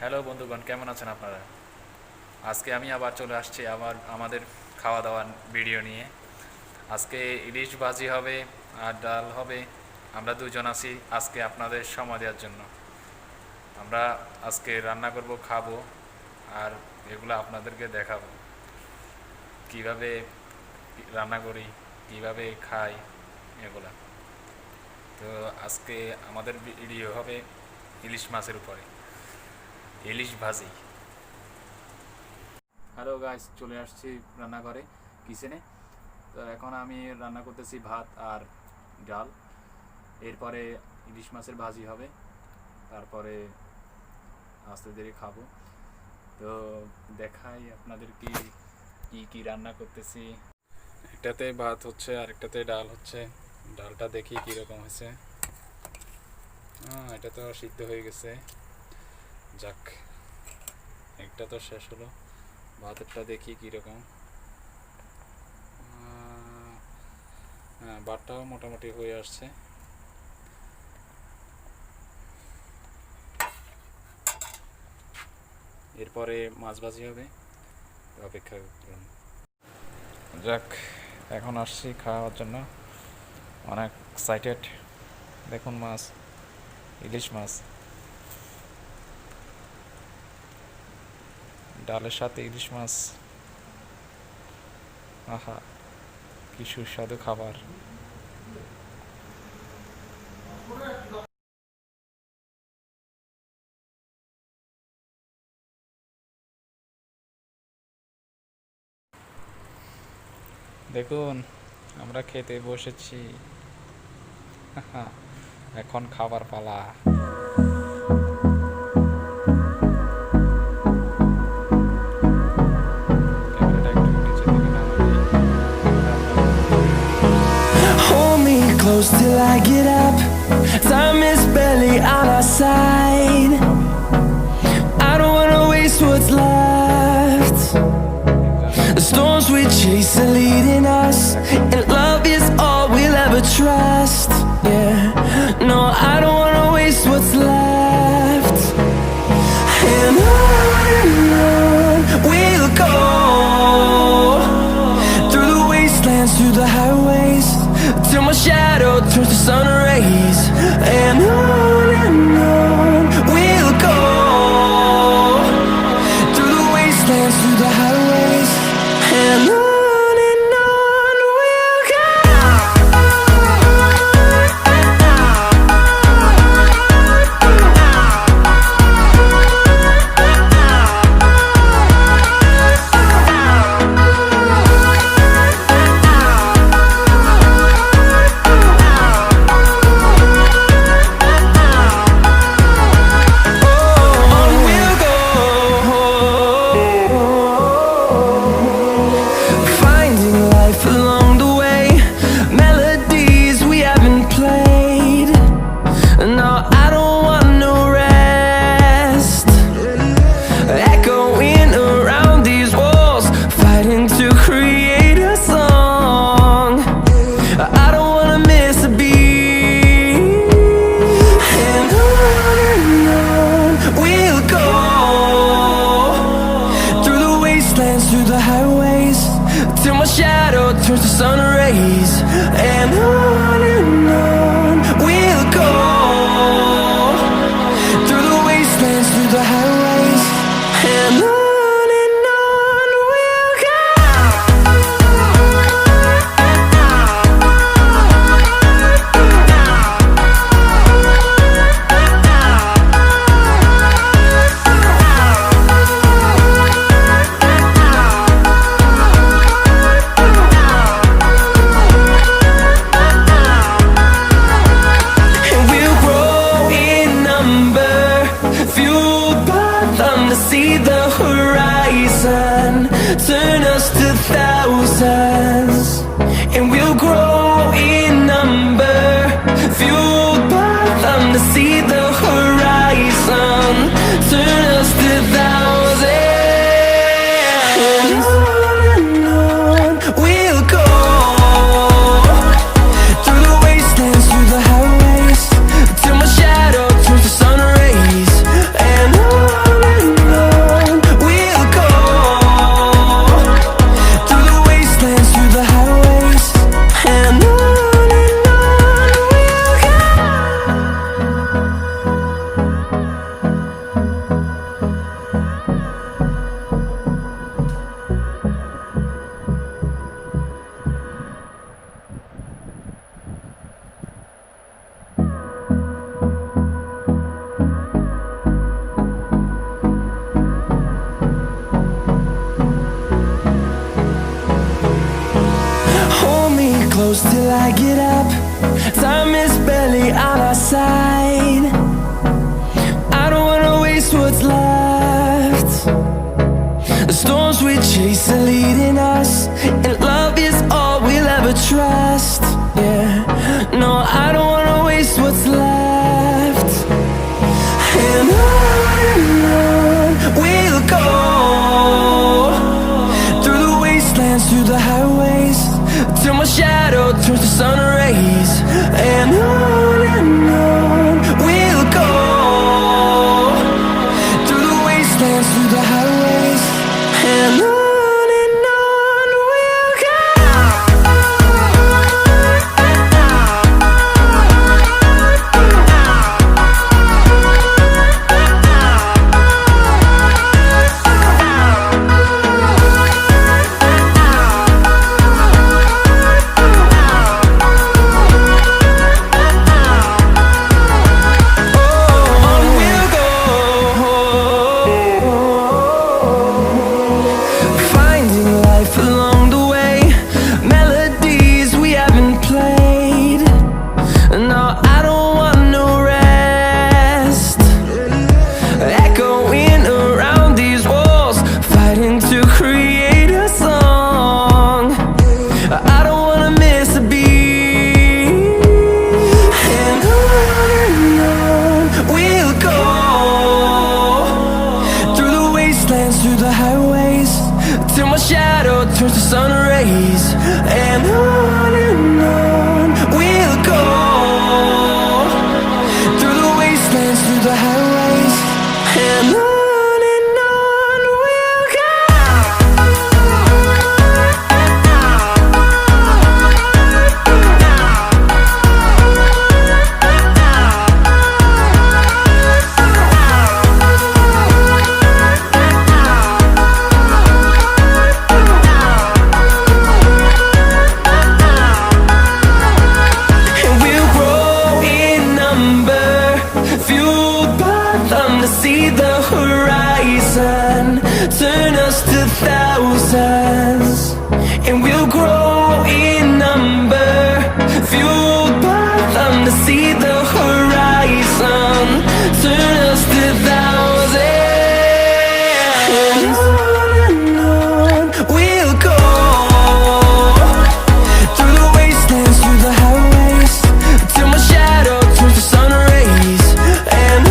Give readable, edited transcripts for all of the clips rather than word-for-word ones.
Hello বন্ধুগণ, কেমন আছেন আপনারা? আজকে আমি আবার চলে আসছি আমাদের খাওয়া দাওয়ার ভিডিও নিয়ে। আজকে ইলিশ ভাজি হবে আর ডাল হবে। আমরা দুজন আছি আজকে আপনাদের সময় দেওয়ার জন্য। আমরা আজকে রান্না করব, খাবো, আর এগুলো আপনাদেরকে দেখাবো কিভাবে রান্না করি, কিভাবে খাই এগুলা। তো আজকে আমাদের ভিডিও হবে ইলিশ মাছের উপরে, ইলিশ ভাজি। হ্যালো গাইস, চলে আসছি রান্নাঘরে, কিচেনে। তো এখন আমি রান্না করতেছি ভাত আর ডাল। এরপরে ইলিশ মাছের ভাজি হবে, তারপরে আস্তে ধীরে খাবো। তো দেখাই আপনাদের কি কি কি রান্না করতেছি। একটাতে ভাত হচ্ছে আর একটাতে ডাল হচ্ছে। ডালটা দেখি কীরকম হয়েছে। এটা তো সিদ্ধ হয়ে গেছে, যাক, একটা তো শেষ হলো। ভাতেরটা দেখি কীরকম। হ্যাঁ, ভাতটাও মোটামুটি হয়ে আসছে। এরপরে মাছ ভাজি হবে, অপেক্ষা করুন। যাক, এখন আসছি খাওয়ার জন্য, অনেক এক্সাইটেড। দেখুন মাছ, ইলিশ মাছ, ডালের সাথে ইলিশ মাছ। আহা, কি সুস্বাদু খাবার। দেখুন, আমরা খেতে বসেছি। এখন খাবার পালা। ক্যামেরাটা একটু নিচের দিকে নামাই। Hold me close till I get up. Time is barely on our side. I don't wanna waste what's left. The storms we chase are leading us, and love is all we'll ever trust. Yeah, no, I don't wanna waste what's left. And on we'll go, through the wastelands, through the highways, till my shadow turns to sun rays. And on we'll go, through the wastelands, through the highways, and on we'll go. side. I don't wanna waste what's left. The storms we chase are leading us, and love is all we'll ever trust. Yeah, no, I don't wanna waste what's left. And on we'll go, through the wastelands, through the highways, till my shadow turns to sun rays. And on we'll go, through the wastelands, through the highways, and on we'll go. Through the highways, till my shadow turns to sun rays. And on we'll go, through the wastelands, through the highways, and on we'll go. See the horizon, turn us to thousands, and we'll grow in number, fueled by them. To see the horizon, turn us to thousands, and on we'll go, through the wastelands, through the highways, till my shadow turns to sun rays. And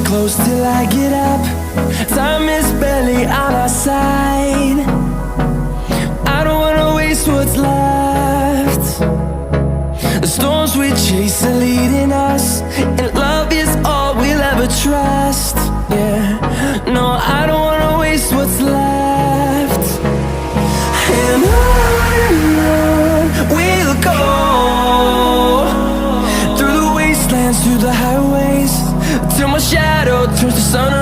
close till I get up. Time is barely on our side. I don't wanna waste what's left. The storms we chase are leading us, and love is all we'll ever trust. Yeah, no, I don't wanna waste what's left. And on we'll go, through the wastelands, through the highways, till my shadow turns to sun